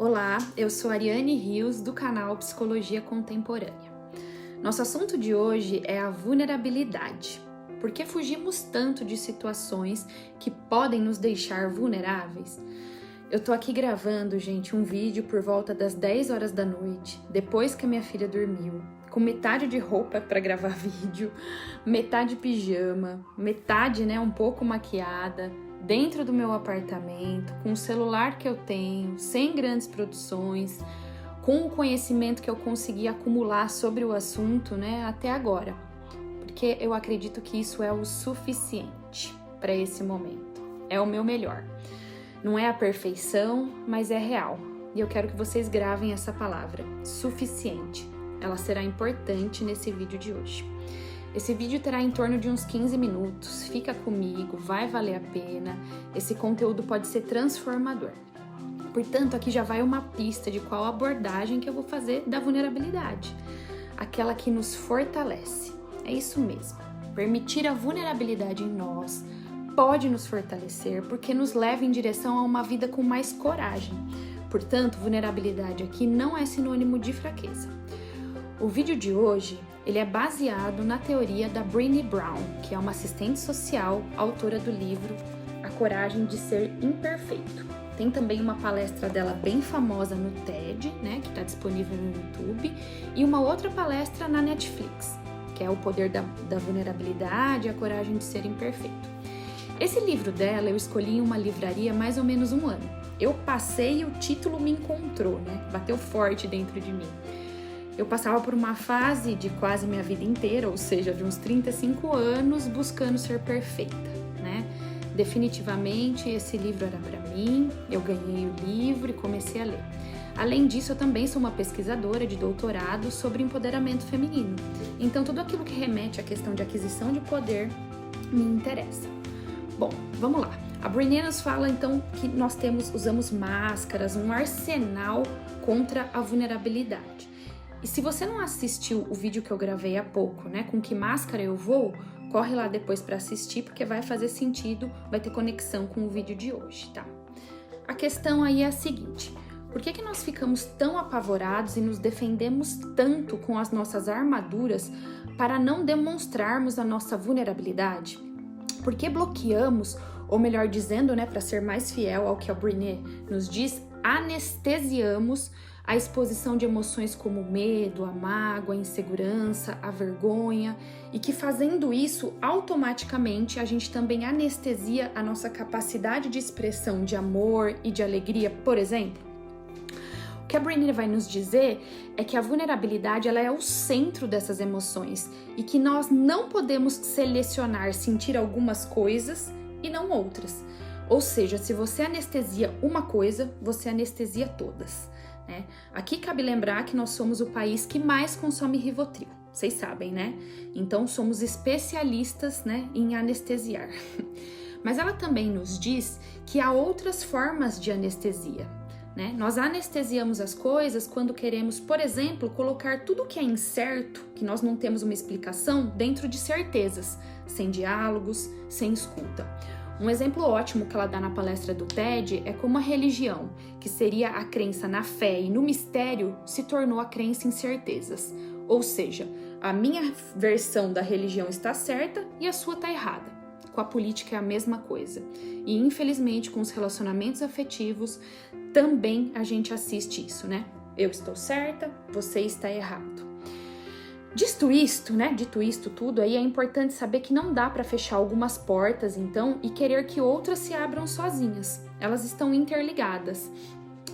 Olá, eu sou Ariane Rios, do canal Psicologia Contemporânea. Nosso assunto de hoje é a vulnerabilidade. Por que fugimos tanto de situações que podem nos deixar vulneráveis? Eu tô aqui gravando, gente, um vídeo por volta das 10 horas da noite, depois que a minha filha dormiu, com metade de roupa para gravar vídeo, metade pijama, metade, um pouco maquiada, dentro do meu apartamento, com o celular que eu tenho, sem grandes produções, com o conhecimento que eu consegui acumular sobre o assunto, até agora. Porque eu acredito que isso é o suficiente para esse momento. É o meu melhor. Não é a perfeição, mas é real. E eu quero que vocês gravem essa palavra, suficiente. Ela será importante nesse vídeo de hoje. Esse vídeo terá em torno de uns 15 minutos, fica comigo, vai valer a pena, esse conteúdo pode ser transformador. Portanto, aqui já vai uma pista de qual abordagem que eu vou fazer da vulnerabilidade, aquela que nos fortalece. É isso mesmo, permitir a vulnerabilidade em nós pode nos fortalecer porque nos leva em direção a uma vida com mais coragem. Portanto, vulnerabilidade aqui não é sinônimo de fraqueza. O vídeo de hoje, ele é baseado na teoria da Brené Brown, que é uma assistente social, autora do livro A Coragem de Ser Imperfeito. Tem também uma palestra dela bem famosa no TED, que está disponível no YouTube, e uma outra palestra na Netflix, que é O Poder da Vulnerabilidade e A Coragem de Ser Imperfeito. Esse livro dela eu escolhi em uma livraria há mais ou menos um ano. Eu passei e o título me encontrou, bateu forte dentro de mim. Eu passava por uma fase de quase minha vida inteira, ou seja, de uns 35 anos, buscando ser perfeita, Definitivamente, esse livro era para mim, eu ganhei o livro e comecei a ler. Além disso, eu também sou uma pesquisadora de doutorado sobre empoderamento feminino. Então, tudo aquilo que remete à questão de aquisição de poder me interessa. Bom, vamos lá. A Brené nos fala, então, que nós usamos máscaras, um arsenal contra a vulnerabilidade. E se você não assistiu o vídeo que eu gravei há pouco, com que máscara eu vou, corre lá depois para assistir, porque vai fazer sentido, vai ter conexão com o vídeo de hoje, tá? A questão aí é a seguinte: por que nós ficamos tão apavorados e nos defendemos tanto com as nossas armaduras para não demonstrarmos a nossa vulnerabilidade? Por que bloqueamos, ou melhor dizendo, para ser mais fiel ao que a Brené nos diz, anestesiamos a exposição de emoções como o medo, a mágoa, a insegurança, a vergonha, e que fazendo isso, automaticamente a gente também anestesia a nossa capacidade de expressão de amor e de alegria, por exemplo? O que a Brené vai nos dizer é que a vulnerabilidade ela é o centro dessas emoções e que nós não podemos selecionar sentir algumas coisas e não outras. Ou seja, se você anestesia uma coisa, você anestesia todas. Aqui cabe lembrar que nós somos o país que mais consome Rivotril, vocês sabem, Então somos especialistas, em anestesiar. Mas ela também nos diz que há outras formas de anestesia, Nós anestesiamos as coisas quando queremos, por exemplo, colocar tudo que é incerto, que nós não temos uma explicação, dentro de certezas, sem diálogos, sem escuta. Um exemplo ótimo que ela dá na palestra do TED é como a religião, que seria a crença na fé e no mistério, se tornou a crença em certezas. Ou seja, a minha versão da religião está certa e a sua está errada. Com a política é a mesma coisa. E infelizmente com os relacionamentos afetivos também a gente assiste isso, Eu estou certa, você está errado. Dito isto tudo, aí é importante saber que não dá para fechar algumas portas, então, e querer que outras se abram sozinhas. Elas estão interligadas.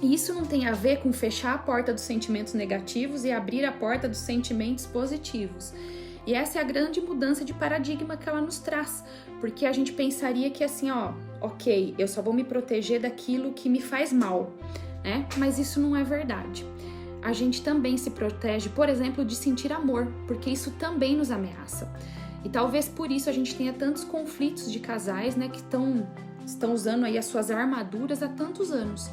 E isso não tem a ver com fechar a porta dos sentimentos negativos e abrir a porta dos sentimentos positivos. E essa é a grande mudança de paradigma que ela nos traz, porque a gente pensaria que assim, ok, eu só vou me proteger daquilo que me faz mal, Mas isso não é verdade. A gente também se protege, por exemplo, de sentir amor, porque isso também nos ameaça. E talvez por isso a gente tenha tantos conflitos de casais, que estão usando aí as suas armaduras há tantos anos.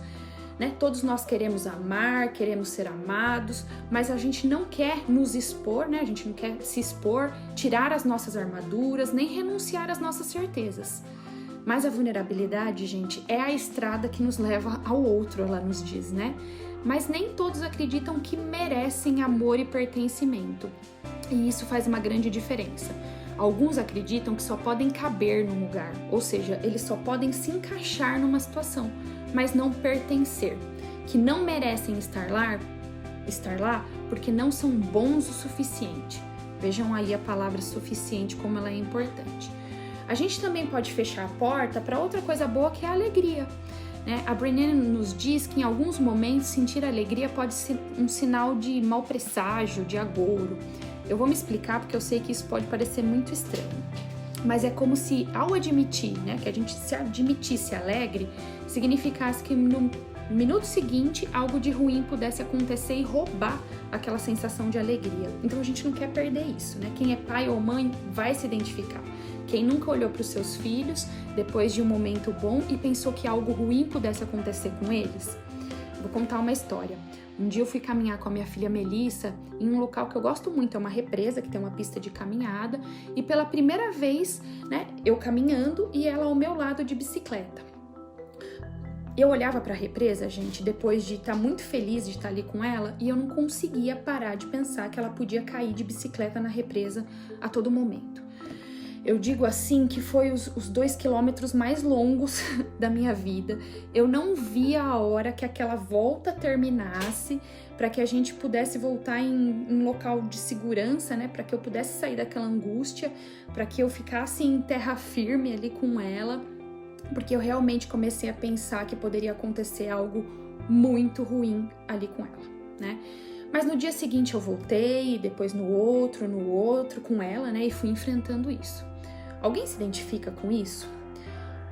Todos nós queremos amar, queremos ser amados, mas a gente não quer nos expor, A gente não quer se expor, tirar as nossas armaduras, nem renunciar às nossas certezas. Mas a vulnerabilidade, gente, é a estrada que nos leva ao outro, ela nos diz, né? Mas nem todos acreditam que merecem amor e pertencimento. E isso faz uma grande diferença. Alguns acreditam que só podem caber num lugar, ou seja, eles só podem se encaixar numa situação, mas não pertencer. Que não merecem estar lá porque não são bons o suficiente. Vejam aí a palavra suficiente, como ela é importante. A gente também pode fechar a porta para outra coisa boa, que é a alegria. A Brené nos diz que em alguns momentos sentir alegria pode ser um sinal de mau presságio, de agouro. Eu vou me explicar porque eu sei que isso pode parecer muito estranho. Mas é como se ao admitir, que a gente se admitisse alegre, significasse que no minuto seguinte algo de ruim pudesse acontecer e roubar aquela sensação de alegria. Então a gente não quer perder isso, Quem é pai ou mãe vai se identificar. Quem nunca olhou para os seus filhos depois de um momento bom e pensou que algo ruim pudesse acontecer com eles? Vou contar uma história. Um dia eu fui caminhar com a minha filha Melissa em um local que eu gosto muito, é uma represa que tem uma pista de caminhada, e pela primeira vez, eu caminhando e ela ao meu lado de bicicleta. Eu olhava para a represa, gente, depois de estar muito feliz de estar ali com ela, e eu não conseguia parar de pensar que ela podia cair de bicicleta na represa a todo momento. Eu digo assim que foi os 2 quilômetros mais longos da minha vida. Eu não via a hora que aquela volta terminasse para que a gente pudesse voltar em um local de segurança, para que eu pudesse sair daquela angústia, para que eu ficasse em terra firme ali com ela, porque eu realmente comecei a pensar que poderia acontecer algo muito ruim ali com ela, Mas no dia seguinte eu voltei, depois no outro, com ela, e fui enfrentando isso. Alguém se identifica com isso?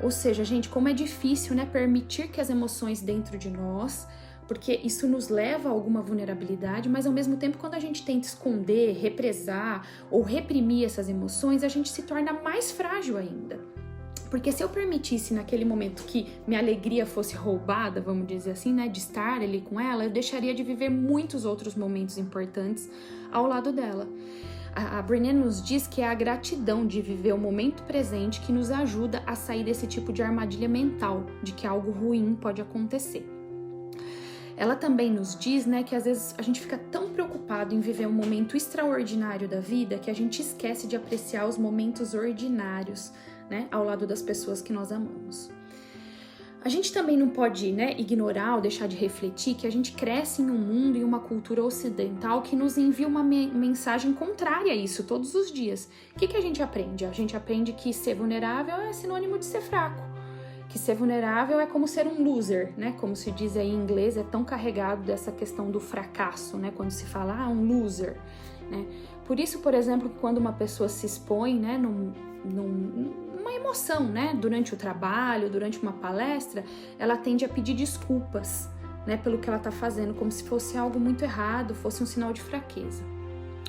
Ou seja, gente, como é difícil, permitir que as emoções dentro de nós, porque isso nos leva a alguma vulnerabilidade, mas ao mesmo tempo, quando a gente tenta esconder, represar ou reprimir essas emoções, a gente se torna mais frágil ainda. Porque se eu permitisse naquele momento que minha alegria fosse roubada, vamos dizer assim, de estar ali com ela, eu deixaria de viver muitos outros momentos importantes ao lado dela. A Brené nos diz que é a gratidão de viver o momento presente que nos ajuda a sair desse tipo de armadilha mental, de que algo ruim pode acontecer. Ela também nos diz, que às vezes a gente fica tão preocupado em viver um momento extraordinário da vida que a gente esquece de apreciar os momentos ordinários, ao lado das pessoas que nós amamos. A gente também não pode, ignorar ou deixar de refletir que a gente cresce em um mundo e uma cultura ocidental que nos envia uma mensagem contrária a isso todos os dias. O que a gente aprende? A gente aprende que ser vulnerável é sinônimo de ser fraco, que ser vulnerável é como ser um loser, Como se diz aí em inglês, é tão carregado dessa questão do fracasso, Quando se fala, um loser, Por isso, por exemplo, que quando uma pessoa se expõe, numa emoção, durante o trabalho, durante uma palestra, ela tende a pedir desculpas, pelo que ela está fazendo, como se fosse algo muito errado, fosse um sinal de fraqueza.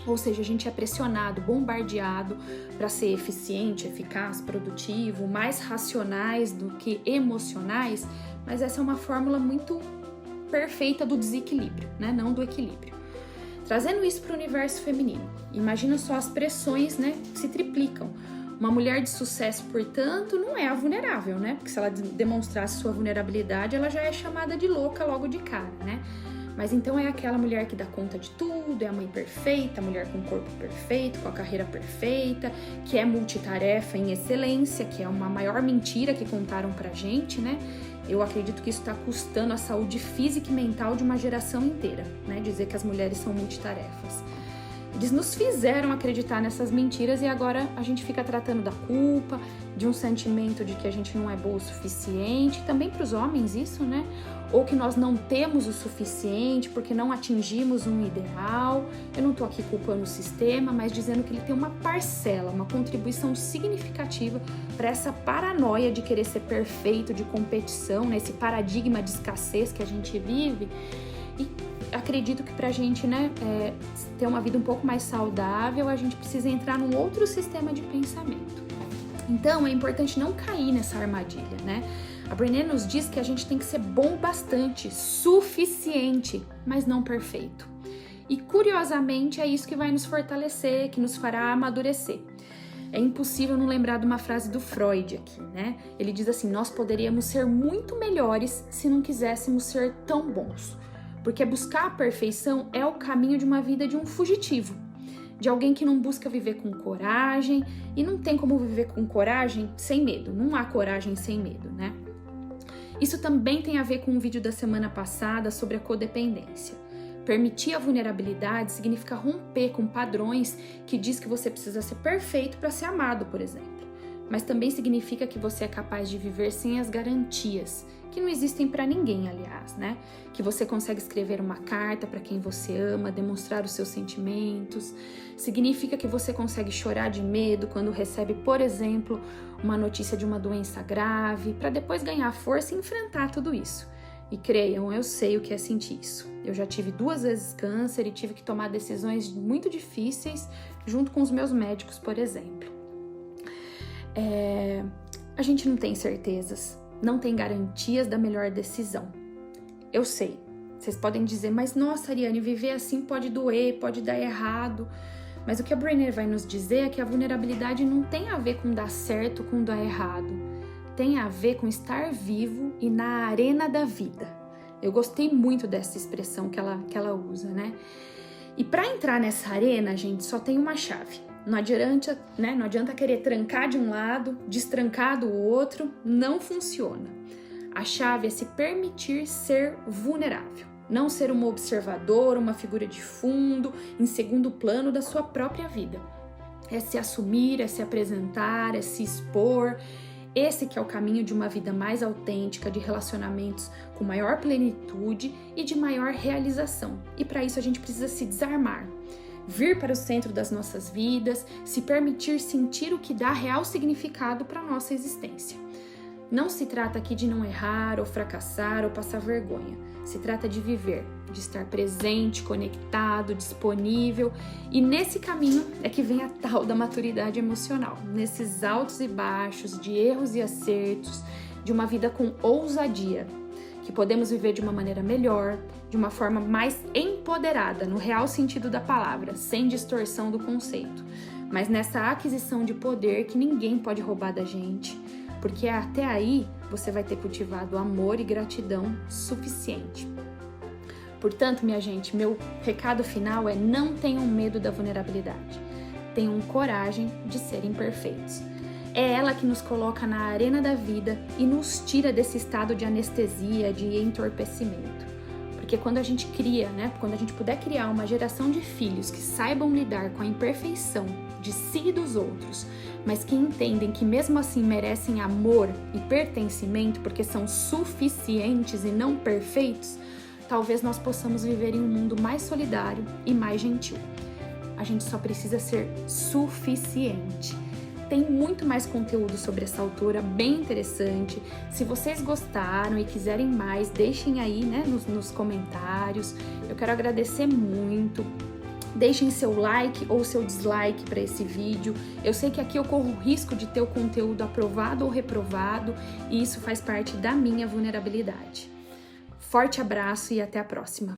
Ou seja, a gente é pressionado, bombardeado para ser eficiente, eficaz, produtivo, mais racionais do que emocionais, mas essa é uma fórmula muito perfeita do desequilíbrio, não do equilíbrio. Trazendo isso para o universo feminino, imagina só as pressões, que se triplicam. Uma mulher de sucesso, portanto, não é a vulnerável, Porque se ela demonstrasse sua vulnerabilidade, ela já é chamada de louca logo de cara, Mas então é aquela mulher que dá conta de tudo, é a mãe perfeita, a mulher com o corpo perfeito, com a carreira perfeita, que é multitarefa em excelência, que é uma maior mentira que contaram pra gente, Eu acredito que isso está custando a saúde física e mental de uma geração inteira, Dizer que as mulheres são multitarefas. Eles nos fizeram acreditar nessas mentiras e agora a gente fica tratando da culpa, de um sentimento de que a gente não é boa o suficiente, também para os homens isso, Ou que nós não temos o suficiente porque não atingimos um ideal. Eu não estou aqui culpando o sistema, mas dizendo que ele tem uma parcela, uma contribuição significativa para essa paranoia de querer ser perfeito, de competição, esse paradigma de escassez que a gente vive. E acredito que pra gente, ter uma vida um pouco mais saudável, a gente precisa entrar num outro sistema de pensamento. Então, é importante não cair nessa armadilha, A Brené nos diz que a gente tem que ser bom bastante, suficiente, mas não perfeito. E, curiosamente, é isso que vai nos fortalecer, que nos fará amadurecer. é impossível não lembrar de uma frase do Freud aqui, né? Ele diz assim: nós poderíamos ser muito melhores se não quiséssemos ser tão bons. Porque buscar a perfeição é o caminho de uma vida de um fugitivo, de alguém que não busca viver com coragem, e não tem como viver com coragem sem medo, não há coragem sem medo, né? Isso também tem a ver com o vídeo da semana passada sobre a codependência. Permitir a vulnerabilidade significa romper com padrões que diz que você precisa ser perfeito para ser amado, por exemplo. Mas também significa que você é capaz de viver sem as garantias, que não existem para ninguém, aliás, né? Que você consegue escrever uma carta para quem você ama, demonstrar os seus sentimentos. Significa que você consegue chorar de medo quando recebe, por exemplo, uma notícia de uma doença grave, para depois ganhar força e enfrentar tudo isso. E creiam, eu sei o que é sentir isso. Eu já tive 2 vezes câncer e tive que tomar decisões muito difíceis junto com os meus médicos, por exemplo. A gente não tem certezas, não tem garantias da melhor decisão. Eu sei, vocês podem dizer, mas nossa, Ariane, viver assim pode doer, pode dar errado. Mas o que a Brené vai nos dizer é que a vulnerabilidade não tem a ver com dar certo, com dar errado. Tem a ver com estar vivo e na arena da vida. Eu gostei muito dessa expressão que ela usa, né? E para entrar nessa arena, gente, só tem uma chave. Não adianta, né? Não adianta querer trancar de um lado, destrancar do outro, não funciona. A chave é se permitir ser vulnerável, não ser uma observadora, uma figura de fundo, em segundo plano da sua própria vida. É se assumir, é se apresentar, é se expor. Esse que é o caminho de uma vida mais autêntica, de relacionamentos com maior plenitude e de maior realização. E para isso a gente precisa se desarmar. Vir para o centro das nossas vidas, se permitir sentir o que dá real significado para a nossa existência. Não se trata aqui de não errar, ou fracassar, ou passar vergonha. Se trata de viver, de estar presente, conectado, disponível. E nesse caminho é que vem a tal da maturidade emocional. Nesses altos e baixos, de erros e acertos, de uma vida com ousadia. Que podemos viver de uma maneira melhor, de uma forma mais empoderada, no real sentido da palavra, sem distorção do conceito. Mas nessa aquisição de poder que ninguém pode roubar da gente, porque até aí você vai ter cultivado amor e gratidão suficiente. Portanto, minha gente, meu recado final é: não tenham medo da vulnerabilidade, tenham coragem de serem perfeitos. É ela que nos coloca na arena da vida e nos tira desse estado de anestesia, de entorpecimento. Porque quando a gente cria, né, quando a gente puder criar uma geração de filhos que saibam lidar com a imperfeição de si e dos outros, mas que entendem que mesmo assim merecem amor e pertencimento porque são suficientes e não perfeitos, talvez nós possamos viver em um mundo mais solidário e mais gentil. A gente só precisa ser suficiente. Tem muito mais conteúdo sobre essa autora, bem interessante. Se vocês gostaram e quiserem mais, deixem aí, né, nos comentários. Eu quero agradecer muito. Deixem seu like ou seu dislike para esse vídeo. Eu sei que aqui eu corro o risco de ter o conteúdo aprovado ou reprovado, e isso faz parte da minha vulnerabilidade. Forte abraço e até a próxima!